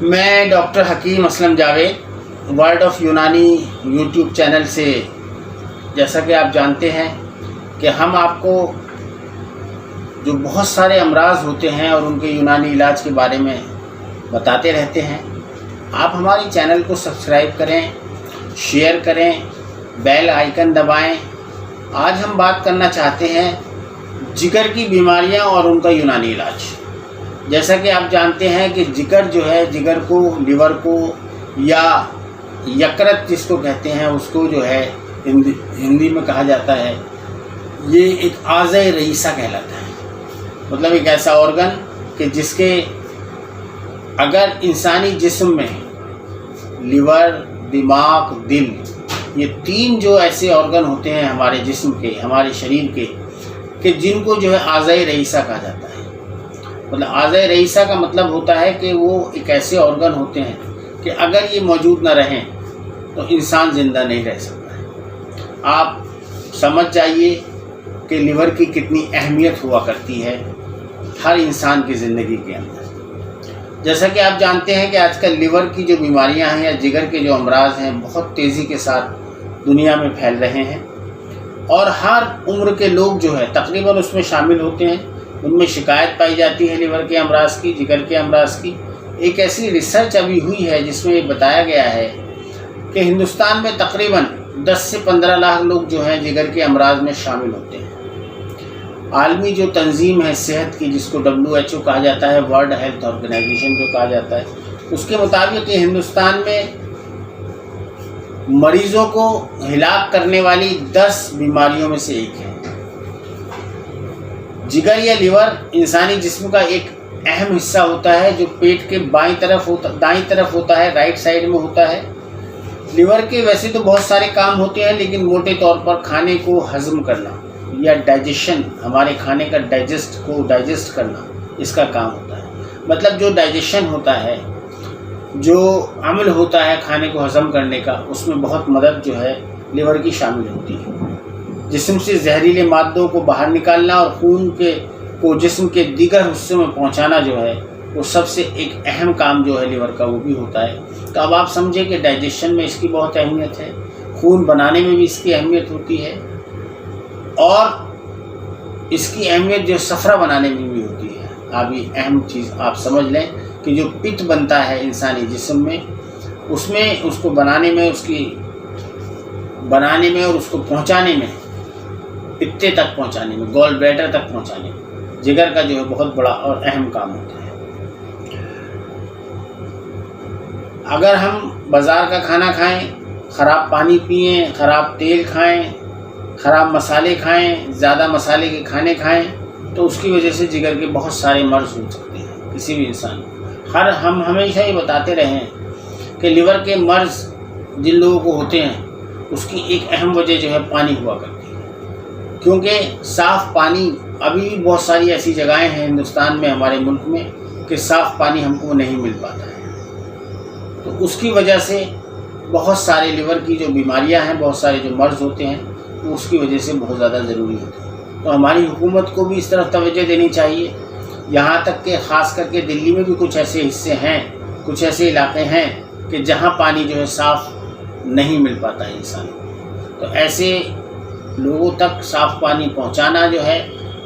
میں ڈاکٹر حکیم Aslam Javed world of یونانی یوٹیوب چینل سے، جیسا کہ آپ جانتے ہیں کہ ہم آپ کو جو بہت سارے امراض ہوتے ہیں اور ان کے یونانی علاج کے بارے میں بتاتے رہتے ہیں۔ آپ ہماری چینل کو سبسکرائب کریں، شیئر کریں، بیل آئیکن دبائیں۔ آج ہم بات کرنا چاہتے ہیں جگر کی بیماریاں اور ان کا یونانی علاج۔ جیسا کہ آپ جانتے ہیں کہ جگر جو ہے، جگر کو، لیور کو یا یکرت جس کو کہتے ہیں، اس کو جو ہے ہندی میں کہا جاتا ہے، یہ ایک اعضائے رئیسہ کہلاتا ہے۔ مطلب ایک ایسا آرگن کہ جس کے اگر انسانی جسم میں لیور، دماغ، دل، یہ تین جو ایسے آرگن ہوتے ہیں ہمارے جسم کے، ہمارے شریر کے، کہ جن کو جو ہے اعضائے رئیسہ کہا جاتا ہے۔ مطلب اعضائے رئیسہ کا مطلب ہوتا ہے کہ وہ ایک ایسے آرگن ہوتے ہیں کہ اگر یہ موجود نہ رہیں تو انسان زندہ نہیں رہ سکتا ہے۔ آپ سمجھ جائیے کہ لیور کی کتنی اہمیت ہوا کرتی ہے ہر انسان کی زندگی کے اندر۔ جیسا کہ آپ جانتے ہیں کہ آج کل لیور کی جو بیماریاں ہیں یا جگر کے جو امراض ہیں بہت تیزی کے ساتھ دنیا میں پھیل رہے ہیں، اور ہر عمر کے لوگ جو ہے تقریباً اس میں شامل ہوتے ہیں۔ ان میں شکایت پائی جاتی ہے لیور کے امراض کی، جگر کے امراض کی۔ ایک ایسی ریسرچ ابھی ہوئی ہے جس میں یہ بتایا گیا ہے کہ ہندوستان میں تقریباً 10 سے 15 لاکھ لوگ جو ہیں جگر کے امراض میں شامل ہوتے ہیں۔ عالمی جو تنظیم ہے صحت کی، جس کو WHO کہا جاتا ہے، ورلڈ ہیلتھ آرگنائزیشن جو کہا جاتا ہے، اس کے مطابق یہ ہندوستان میں مریضوں کو ہلاک کرنے والی 10 بیماریوں میں سے ایک ہے۔ جگر یا لیور انسانی جسم کا ایک اہم حصہ ہوتا ہے جو پیٹ کے دائیں طرف ہوتا ہے، رائٹ سائڈ میں ہوتا ہے۔ لیور کے ویسے تو بہت سارے کام ہوتے ہیں، لیکن موٹے طور پر کھانے کو ہضم کرنا یا ڈائجیشن، ہمارے کھانے کا ڈائجسٹ کرنا، اس کا کام ہوتا ہے۔ مطلب جو ڈائجیشن ہوتا ہے، جو عمل ہوتا ہے کھانے کو ہضم کرنے کا، اس میں بہت مدد جو ہے لیور کی شامل ہوتی ہے۔ جسم سے زہریلے مادوں کو باہر نکالنا اور خون کو جسم کے دیگر حصوں میں پہنچانا جو ہے وہ سب سے ایک اہم کام جو ہے لیور کا، وہ بھی ہوتا ہے۔ تو اب آپ سمجھیں کہ ڈائجیشن میں اس کی بہت اہمیت ہے، خون بنانے میں بھی اس کی اہمیت ہوتی ہے، اور اس کی اہمیت جو صفرا بنانے میں بھی ہوتی ہے۔ اب یہ اہم چیز آپ سمجھ لیں کہ جو پت بنتا ہے انسانی جسم میں، اس کو بنانے میں اور اس کو پہنچانے میں، پتے تک پہنچانے میں، گول بلیڈر تک پہنچانے میں جگر کا جو ہے بہت بڑا اور اہم کام ہوتا ہے۔ اگر ہم بازار کا کھانا کھائیں، خراب پانی پئیں، خراب تیل کھائیں، خراب مسالے کھائیں، زیادہ مسالے کے کھانے کھائیں، تو اس کی وجہ سے جگر کے بہت سارے مرض ہو سکتے ہیں کسی بھی انسان کو۔ ہم ہمیشہ یہ بتاتے رہے ہیں کہ لیور کے مرض جن لوگوں کو ہوتے ہیں اس کی ایک اہم وجہ جو ہے پانی ہوا کرتی ہے، کیونکہ صاف پانی، ابھی بھی بہت ساری ایسی جگہیں ہیں ہندوستان میں، ہمارے ملک میں، کہ صاف پانی ہم کو نہیں مل پاتا ہے۔ تو اس کی وجہ سے بہت سارے لیور کی جو بیماریاں ہیں، بہت سارے جو مرض ہوتے ہیں، وہ اس کی وجہ سے بہت زیادہ ضروری ہوتے ہیں۔ تو ہماری حکومت کو بھی اس طرف توجہ دینی چاہیے، یہاں تک کہ خاص کر کے دلی میں بھی کچھ ایسے حصے ہیں، کچھ ایسے علاقے ہیں کہ جہاں پانی جو ہے صاف نہیں مل پاتا ہے انسان کو۔ تو ایسے لوگوں تک صاف پانی پہنچانا جو ہے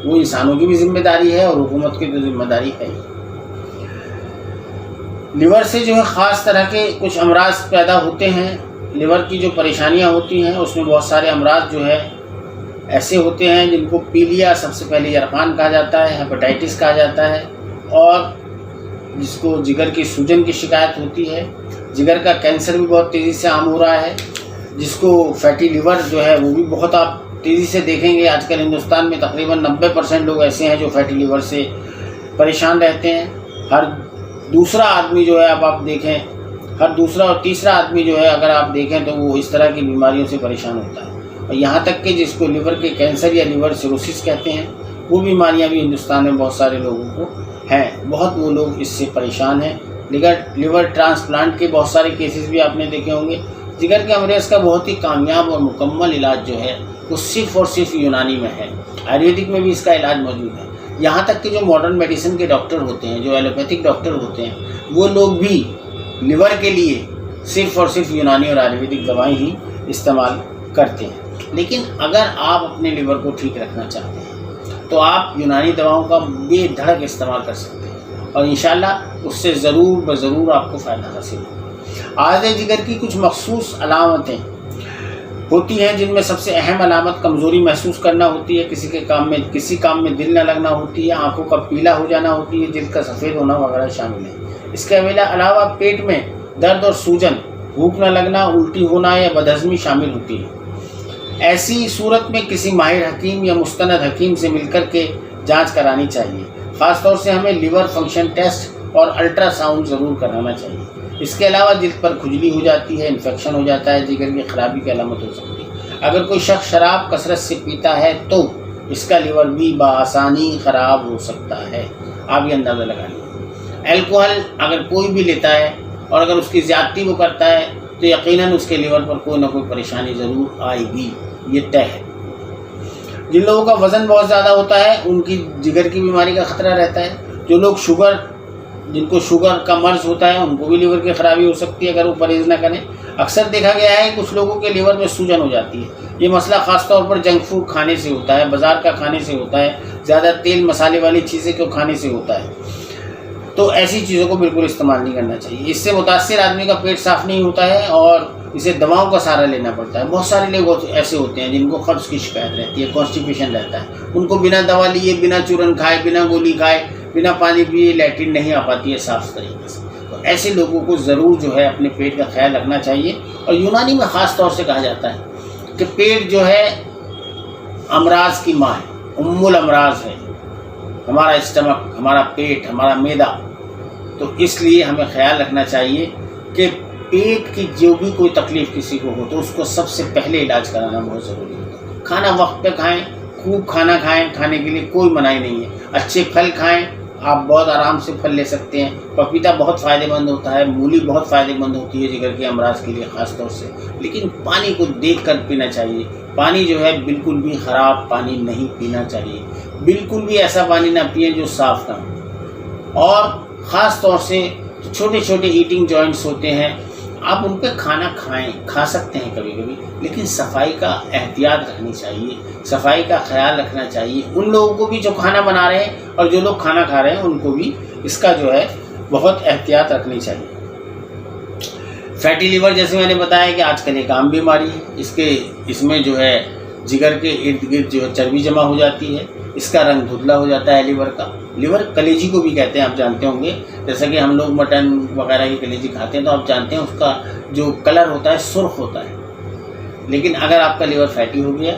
وہ انسانوں کی بھی ذمہ داری ہے اور حکومت کی بھی ذمہ داری ہے۔ لیور سے جو ہے خاص طرح کے کچھ امراض پیدا ہوتے ہیں۔ لیور کی جو پریشانیاں ہوتی ہیں اس میں بہت سارے امراض جو ہے ایسے ہوتے ہیں جن کو پیلیا سب سے پہلے یرقان کہا جاتا ہے، ہیپاٹائٹس کہا جاتا ہے، اور جس کو جگر کی سوجن کی شکایت ہوتی ہے۔ جگر کا کینسر بھی بہت تیزی سے عام ہو رہا ہے، جس کو فیٹی لیور جو ہے وہ بھی بہت آپ تیزی سے دیکھیں گے۔ آج کل ہندوستان میں تقریباً 90% لوگ ایسے ہیں جو فیٹی لیور سے پریشان رہتے ہیں۔ ہر دوسرا آدمی جو ہے، اب آپ دیکھیں، ہر دوسرا اور تیسرا آدمی جو ہے اگر آپ دیکھیں تو وہ اس طرح کی بیماریوں سے پریشان ہوتا ہے۔ اور یہاں تک کہ جس کو لیور کے کینسر یا لیور سیروسس کہتے ہیں، وہ بیماریاں بھی ہندوستان میں بہت سارے لوگوں کو ہیں، بہت وہ لوگ اس سے پریشان ہیں۔ لیور ٹرانسپلانٹ کے بہت سارے کیسز بھی آپ نے دیکھے ہوں گے۔ جگر کے امراض کا بہت ہی کامیاب اور مکمل علاج جو ہے وہ صرف اور صرف یونانی میں ہے، آیورویدک میں بھی اس کا علاج موجود ہے۔ یہاں تک کہ جو ماڈرن میڈیسن کے ڈاکٹر ہوتے ہیں، جو ایلوپیتھک ڈاکٹر ہوتے ہیں، وہ لوگ بھی لیور کے لیے صرف اور صرف یونانی اور آیورویدک دوائیں ہی استعمال کرتے ہیں۔ لیکن اگر آپ اپنے لیور کو ٹھیک رکھنا چاہتے ہیں تو آپ یونانی دواؤں کا بے دھڑک استعمال کر سکتے ہیں، اور انشاءاللہ اس سے ضرور آپ کو فائدہ حاصل ہوگا۔ عارض جگر کی کچھ مخصوص علامتیں ہوتی ہیں، جن میں سب سے اہم علامت کمزوری محسوس کرنا ہوتی ہے، کسی کام میں دل نہ لگنا ہوتی ہے، آنکھوں کا پیلا ہو جانا ہوتی ہے، جلد کا سفید ہونا وغیرہ شامل ہے۔ اس کے علاوہ پیٹ میں درد اور سوجن، بھوک نہ لگنا، الٹی ہونا یا بدہضمی شامل ہوتی ہے۔ ایسی صورت میں کسی ماہر حکیم یا مستند حکیم سے مل کر کے جانچ کرانی چاہیے۔ خاص طور سے ہمیں لیور فنکشن ٹیسٹ اور الٹرا ساؤنڈ ضرور کرانا چاہیے۔ اس کے علاوہ جلد پر کھجلی ہو جاتی ہے، انفیکشن ہو جاتا ہے، جگر کی خرابی کی علامت ہو سکتی ہے۔ اگر کوئی شخص شراب کثرت سے پیتا ہے تو اس کا لیور بھی بآسانی خراب ہو سکتا ہے، آپ یہ اندازہ لگا لیجیے۔ الکوہل اگر کوئی بھی لیتا ہے اور اگر اس کی زیادتی وہ کرتا ہے تو یقیناً اس کے لیور پر کوئی نہ کوئی پریشانی ضرور آئے گی، یہ طے ہے۔ جن لوگوں کا وزن بہت زیادہ ہوتا ہے ان کی جگر کی بیماری کا خطرہ رہتا ہے۔ جو لوگ جن کو شوگر کا مرض ہوتا ہے ان کو بھی لیور کی خرابی ہو سکتی ہے اگر وہ پرہیز نہ کریں۔ اکثر دیکھا گیا ہے کہ کچھ لوگوں کے لیور میں سوجن ہو جاتی ہے۔ یہ مسئلہ خاص طور پر جنک فوڈ کھانے سے ہوتا ہے، بازار کا کھانے سے ہوتا ہے، زیادہ تیل مسالے والی چیزیں کو کھانے سے ہوتا ہے۔ تو ایسی چیزوں کو بالکل استعمال نہیں کرنا چاہیے۔ اس سے متاثر آدمی کا پیٹ صاف نہیں ہوتا ہے اور اسے دواؤں کا سہارا لینا پڑتا ہے۔ بہت سارے لوگ ایسے ہوتے ہیں جن کو قبض کی شکایت رہتی ہے، کانسٹیپیشن رہتا ہے، ان کو بنا دوا لیے، بنا چورن کھائے، بنا گولی کھائے، بنا پانی پیے لیٹرین نہیں آ پاتی ہے صاف طریقے سے۔ تو ایسے لوگوں کو ضرور جو ہے اپنے پیٹ کا خیال رکھنا چاہیے۔ اور یونانی میں خاص طور سے کہا جاتا ہے کہ پیٹ جو ہے امراض کی ماں ہے، ام الامراض ہے، ہمارا اسٹمک، ہمارا پیٹ، ہمارا معدہ۔ تو اس لیے ہمیں خیال رکھنا چاہیے کہ پیٹ کی جو بھی کوئی تکلیف کسی کو ہو تو اس کو سب سے پہلے علاج کرانا بہت ضروری ہوتا ہے۔ کھانا وقت پہ کھائیں، خوب کھانا کھائیں، کھانے کے لیے کوئی منائی نہیں ہے۔ اچھے پھل کھائیں، آپ بہت آرام سے پھل لے سکتے ہیں۔ پپیتا بہت فائدہ مند ہوتا ہے، مولی بہت فائدہ مند ہوتی ہے جگر کے امراض کے لیے خاص طور سے۔ لیکن پانی کو دیکھ کر پینا چاہیے۔ پانی جو ہے بالکل بھی خراب پانی نہیں پینا چاہیے، بالکل بھی ایسا پانی نہ پئیں جو صاف نہ ہو۔ اور خاص طور سے چھوٹے چھوٹے ایٹنگ جوائنٹس ہوتے ہیں، آپ ان پہ کھانا کھا سکتے ہیں کبھی کبھی، لیکن صفائی کا احتیاط رکھنی چاہیے، صفائی کا خیال رکھنا چاہیے۔ ان لوگوں کو بھی جو کھانا بنا رہے ہیں اور جو لوگ کھانا کھا رہے ہیں ان کو بھی اس کا جو ہے بہت احتیاط رکھنی چاہیے۔ فیٹی لیور جیسے میں نے بتایا کہ آج کل ایک عام بیماری ہے، اس میں جو ہے جگر کے ارد گرد جو ہے چربی جمع ہو جاتی ہے، اس کا رنگ دھندلا ہو جاتا ہے لیور کا۔ لیور کلیجی کو بھی کہتے ہیں، آپ جانتے ہوں گے، جیسا کہ ہم لوگ مٹن وغیرہ کی کلیجی کھاتے ہیں تو آپ جانتے ہیں اس کا جو کلر ہوتا ہے سرخ ہوتا ہے۔ لیکن اگر آپ کا لیور فیٹی ہو گیا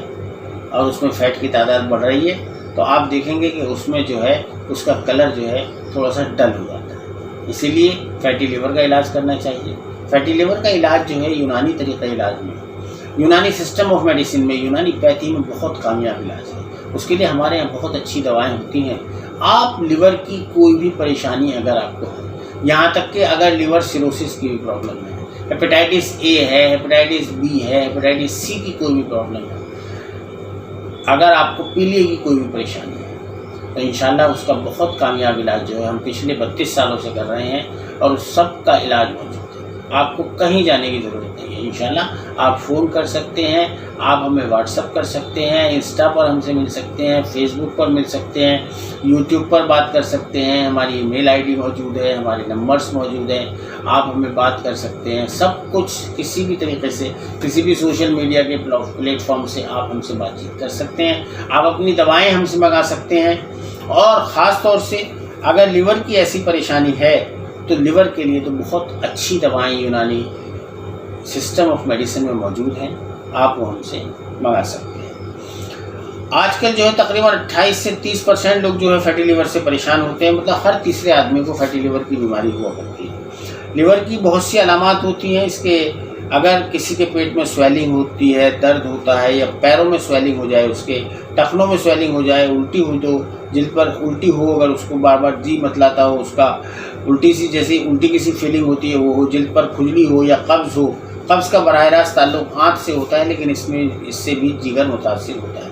اور اس میں فیٹ کی تعداد بڑھ رہی ہے تو آپ دیکھیں گے کہ اس میں جو ہے اس کا کلر جو ہے تھوڑا سا ڈل ہو جاتا ہے۔ اسی لیے فیٹی لیور کا علاج کرنا چاہیے۔ فیٹی لیور کا علاج جو ہے یونانی طریقہ علاج میں، یونانی سسٹم آف میڈیسن میں، یونانی پیتھی میں بہت کامیاب علاج ہے۔ اس کے لیے ہمارے یہاں بہت اچھی دوائیں ہوتی ہیں۔ آپ لیور کی کوئی بھی پریشانی اگر آپ کو ہے، یہاں تک کہ اگر لیور سیروسس کی بھی پرابلم ہے، ہیپیٹائٹس اے ہے، ہیپیٹائٹس بی ہے، ہیپیٹائٹس سی کی کوئی بھی پرابلم ہے، اگر آپ کو پیلیے کی کوئی بھی پریشانی ہے تو انشاءاللہ اس کا بہت کامیاب علاج جو ہے ہم پچھلے 32 سالوں سے کر رہے ہیں اور اس سب کا علاج موجود ہے۔ آپ کو کہیں جانے کی ضرورت نہیں ہے۔ انشاءاللہ آپ فون کر سکتے ہیں، آپ ہمیں واٹس اپ کر سکتے ہیں، انسٹا پر ہم سے مل سکتے ہیں، فیس بک پر مل سکتے ہیں، یوٹیوب پر بات کر سکتے ہیں، ہماری ای میل آئی ڈی موجود ہے، ہمارے نمبرز موجود ہیں، آپ ہمیں بات کر سکتے ہیں۔ سب کچھ کسی بھی طریقے سے، کسی بھی سوشل میڈیا کے پلیٹ فارم سے آپ ہم سے بات چیت کر سکتے ہیں۔ آپ اپنی دوائیں ہم سے منگا سکتے ہیں۔ اور خاص طور سے اگر لیور کی ایسی پریشانی ہے تو لیور کے لیے تو بہت اچھی دوائیں یونانی سسٹم آف میڈیسن میں موجود ہیں، آپ وہ ہم سے منگا سکتے ہیں۔ آج کل جو ہے تقریباً 28 سے 30% لوگ جو ہے فیٹی لیور سے پریشان ہوتے ہیں، مطلب ہر تیسرے آدمی کو فیٹی لیور کی بیماری ہوا کرتی ہے۔ لیور کی بہت سی علامات ہوتی ہیں۔ اس کے اگر کسی کے پیٹ میں سویلنگ ہوتی ہے، درد ہوتا ہے، یا پیروں میں سویلنگ ہو جائے، اس کے ٹخنوں میں سویلنگ ہو جائے، الٹی ہو تو جلد پر الٹی ہو، اگر اس کو بار بار جی متلاتا ہو، اس کا الٹی سی جیسی الٹی کی سی فیلنگ ہوتی ہے وہ ہو، جلد پر کھجلی ہو یا قبض ہو۔ قبض کا براہ راست تعلق آنت سے ہوتا ہے، لیکن اس سے بھی جگر متاثر ہوتا ہے۔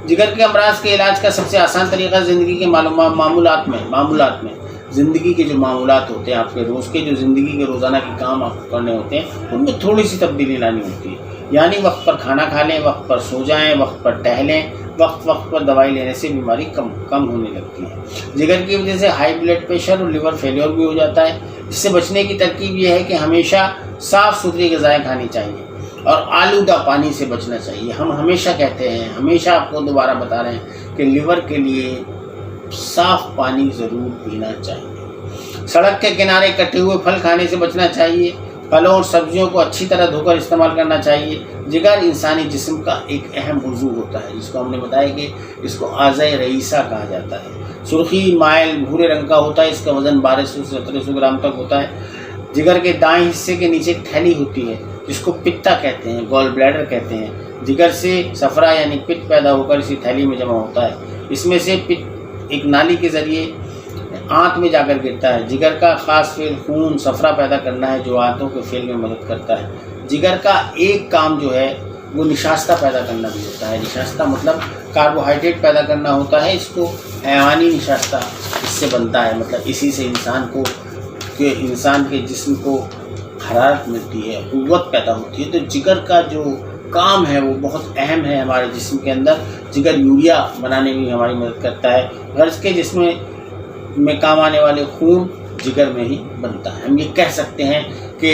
جگر کے امراض کے علاج کا سب سے آسان طریقہ زندگی کے معمولات میں زندگی کے جو معمولات ہوتے ہیں، آپ کے روز کے جو زندگی کے روزانہ کے کام آپ کو کرنے ہوتے ہیں، ان میں تھوڑی سی تبدیلی لانی ہوتی ہے. یعنی وقت پر کھانا کھا لیں، وقت پر سو جائیں، وقت پر ٹہلیں، وقت پر دوائی لینے سے بیماری کم ہونے لگتی ہے. جگر کی وجہ سے ہائی بلڈ پریشر اور لیور فیلیور بھی ہو جاتا ہے. اس سے بچنے کی ترکیب یہ ہے کہ ہمیشہ صاف ستھری غذائیں کھانی چاہیے اور آلودہ پانی سے بچنا چاہیے. ہم ہمیشہ کہتے ہیں، ہمیشہ آپ کو دوبارہ بتا رہے ہیں کہ لیور کے لیے صاف پانی ضرور پینا چاہیے. سڑک کے کنارے کٹے ہوئے پھل کھانے سے بچنا چاہیے. پھلوں اور سبزیوں کو اچھی طرح دھو کر استعمال کرنا چاہیے. جگر انسانی جسم کا ایک اہم عضو ہوتا ہے، جس کو ہم نے بتایا کہ اس کو اعضائے رئیسہ کہا جاتا ہے. سرخی مائل بھورے رنگ کا ہوتا ہے. اس کا وزن 1200 سے 1700 گرام تک ہوتا ہے. جگر کے دائیں حصے کے نیچے ایک تھیلی ہوتی ہے جس کو پتا کہتے ہیں، گال بلیڈر کہتے ہیں. جگر سے صفرا یعنی پت پیدا ہو کر اسی تھیلی میں جمع ہوتا ہے. اس میں سے پت ایک نالی کے ذریعے آنت میں جا کر گرتا ہے. جگر کا خاص فعل خون صفرا پیدا کرنا ہے جو آنتوں کے فعل میں مدد کرتا ہے. جگر کا ایک کام جو ہے وہ نشاستہ پیدا کرنا بھی ہوتا ہے. نشاستہ مطلب کاربوہائیڈریٹ پیدا کرنا ہوتا ہے. اس کو حیوانی نشاستہ اس سے بنتا ہے، مطلب اسی سے انسان کے جسم کو حرارت ملتی ہے، قوت پیدا ہوتی ہے. تو جگر کا جو کام ہے وہ بہت اہم ہے ہمارے جسم کے اندر. جگر یوریا بنانے میں ہماری مدد کرتا ہے. غرض کے جسم میں کام آنے والے خون جگر میں ہی بنتا ہے. ہم یہ کہہ سکتے ہیں کہ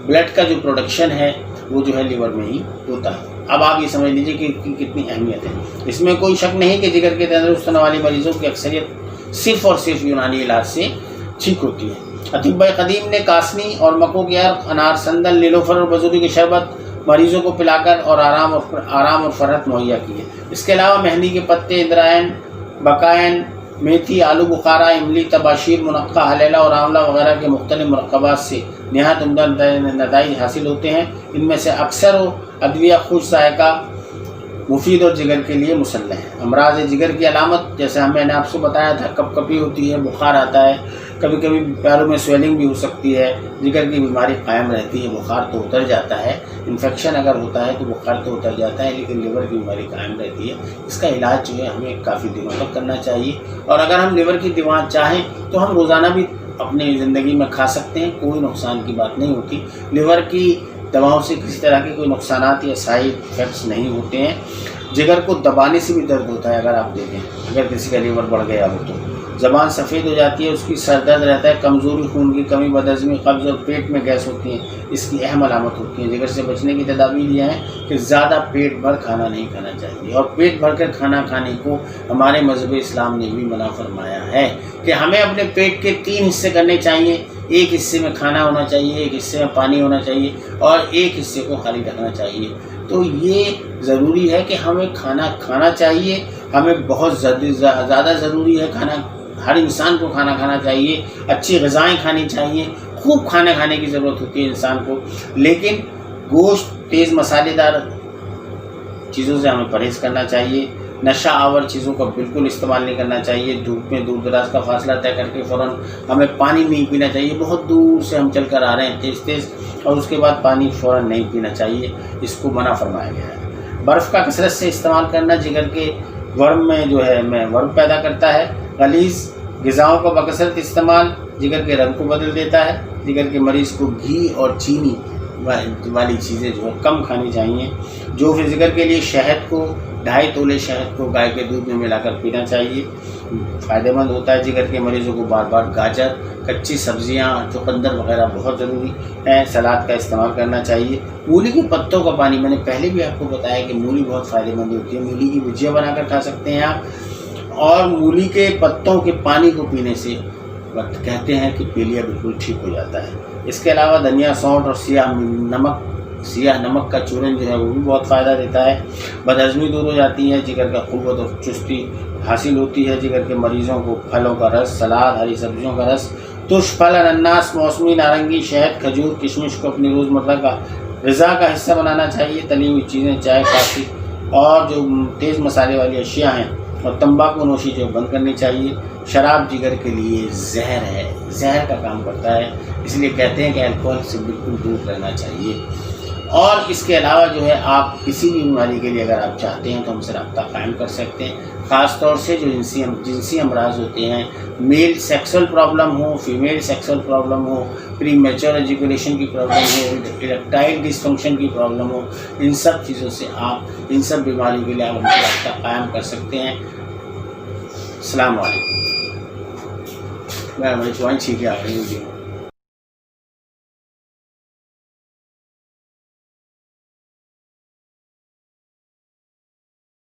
بلڈ کا جو پروڈکشن ہے وہ جو ہے لیور میں ہی ہوتا ہے. اب آپ یہ سمجھ لیجیے کہ کتنی اہمیت ہے. اس میں کوئی شک نہیں کہ جگر کے تندرست ہونے والی مریضوں کی اکثریت صرف اور صرف یونانی علاج سے ٹھیک ہوتی ہے. اطباء قدیم نے کاسنی اور مکوں کے عرق، انار، سندل، نیلوفر اور بزودی کے شربت مریضوں کو پلا کر اور آرام اور فرحت مہیا کی ہے. اس کے علاوہ مہندی کے پتے، اندرائن، بقائن، میتھی، آلو بخارا، املی، تباشیر، منقع، حلیلہ اور آملہ وغیرہ کے مختلف مرکبات سے نہایت عمدہ نتائج حاصل ہوتے ہیں. ان میں سے اکثر ادویہ خوش ذائقہ مفید اور جگر کے لیے مسلح ہے. امراض جگر کی علامت جیسے میں نے آپ سے بتایا تھا، کپ کپی ہوتی ہے، بخار آتا ہے، کبھی کبھی پیروں میں سویلنگ بھی ہو سکتی ہے. جگر کی بیماری قائم رہتی ہے، بخار تو اتر جاتا ہے. انفیکشن اگر ہوتا ہے تو بخار تو اتر جاتا ہے، لیکن لیور کی بیماری قائم رہتی ہے. اس کا علاج جو ہے ہمیں کافی دنوں تک کرنا چاہیے. اور اگر ہم لیور کی دوا چاہیں تو ہم روزانہ بھی اپنی زندگی میں کھا سکتے ہیں، کوئی نقصان کی بات نہیں ہوتی. لیور کی دواؤں سے کسی طرح کے کوئی نقصانات یا سائیڈ افیکٹس نہیں ہوتے ہیں. جگر کو دبانے سے بھی درد ہوتا ہے. اگر آپ دیکھیں، اگر کسی کا لیور بڑھ گیا ہو تو زبان سفید ہو جاتی ہے، اس کی سر درد رہتا ہے، کمزوری، خون کی کمی، بدہضمی، قبض اور پیٹ میں گیس ہوتی ہیں. اس کی اہم علامت ہوتی ہے. جگر سے بچنے کی تدابیر یہ ہیں کہ زیادہ پیٹ بھر کھانا نہیں کھانا چاہیے. اور پیٹ بھر کر کھانا کھانے کو ہمارے مذہب اسلام نے بھی منع فرمایا ہے کہ ہمیں اپنے پیٹ کے 3 حصے کرنے چاہیے. ایک حصے میں کھانا ہونا چاہیے، ایک حصے میں پانی ہونا چاہیے اور ایک حصے کو خالی رکھنا چاہیے. تو یہ ضروری ہے کہ ہمیں کھانا کھانا چاہیے. ہمیں بہت زیادہ ضروری ہے کھانا. ہر انسان کو کھانا کھانا چاہیے، اچھی غذائیں کھانی چاہیے. خوب کھانا کھانے کی ضرورت ہوتی ہے انسان کو، لیکن گوشت، تیز مسالے دار چیزوں سے ہمیں پرہیز کرنا چاہیے. نشہ آور چیزوں کا بالکل استعمال نہیں کرنا چاہیے. دھوپ میں دور دراز کا فاصلہ طے کر کے فوراً ہمیں پانی نہیں پینا چاہیے. بہت دور سے ہم چل کر آ رہے ہیں تیز اور اس کے بعد پانی فوراً نہیں پینا چاہیے. اس کو منع فرمایا گیا ہے. برف کا کثرت سے استعمال کرنا جگر کے ورم میں جو ہے ورم پیدا کرتا ہے. غلیظ غذاؤں کا بکثرت استعمال جگر کے رنگ کو بدل دیتا ہے. جگر کے مریض کو گھی اور چینی والی چیزیں جو ہے کم کھانی چاہیے. جو پھر جگر کے لیے شہد کو 2.5 تولے شہد کو گائے کے دودھ میں ملا کر پینا چاہیے. فائدہ مند ہوتا ہے. جگر کے مریضوں کو بار بار گاجر، کچی سبزیاں، چقندر وغیرہ بہت ضروری ہے. سلاد کا استعمال کرنا چاہیے. مولی کے پتوں کا پانی، میں نے پہلے بھی آپ کو بتایا کہ مولی بہت فائدہ مند ہوتی ہے. مولی کی بھجیا بنا کر کھا سکتے ہیں آپ. اور مولی کے پتوں کے پانی کو پینے سے کہتے ہیں کہ پیلیا بالکل ٹھیک ہو جاتا ہے. اس کے علاوہ دھنیا، سونٹ اور سیاہ نمک کا چورن جو ہے وہ بھی بہت فائدہ دیتا ہے. بدہضمی دور ہو جاتی ہے. جگر کا قوت اور چستی حاصل ہوتی ہے. جگر کے مریضوں کو پھلوں کا رس، سلاد، ہری سبزیوں کا رس، ترش پھل، انناس، موسمی نارنگی، شہد، کھجور، کشمش کو اپنی روزمرہ کا غذا کا حصہ بنانا چاہیے. تلی ہوئی چیزیں، چائے، کافی اور جو تیز مسالے والی اشیاء ہیں اور تمباکو نوشی جو بند کرنی چاہیے. شراب جگر کے لیے زہر ہے، زہر کا کام کرتا ہے. اس لیے کہتے ہیں کہ الکوہل سے بالکل دور رہنا چاہیے. اور اس کے علاوہ جو ہے آپ کسی بھی بیماری کے لیے اگر آپ چاہتے ہیں تو ہم سے رابطہ قائم کر سکتے ہیں. خاص طور سے جو جنسی امراض ہوتے ہیں، میل سیکسول پرابلم ہو، فیمیل سیکسول پرابلم ہو، پری میچور ایجوکیشن کی پرابلم ہو، اریکٹائل ڈس فنکشن کی پرابلم ہو، ان سب چیزوں سے آپ ان سب بیماریوں کے لیے آپ ہم سے رابطہ قائم کر سکتے ہیں۔ السلام علیکم۔ میں ہماری جوائن ٹھیک ہے آپ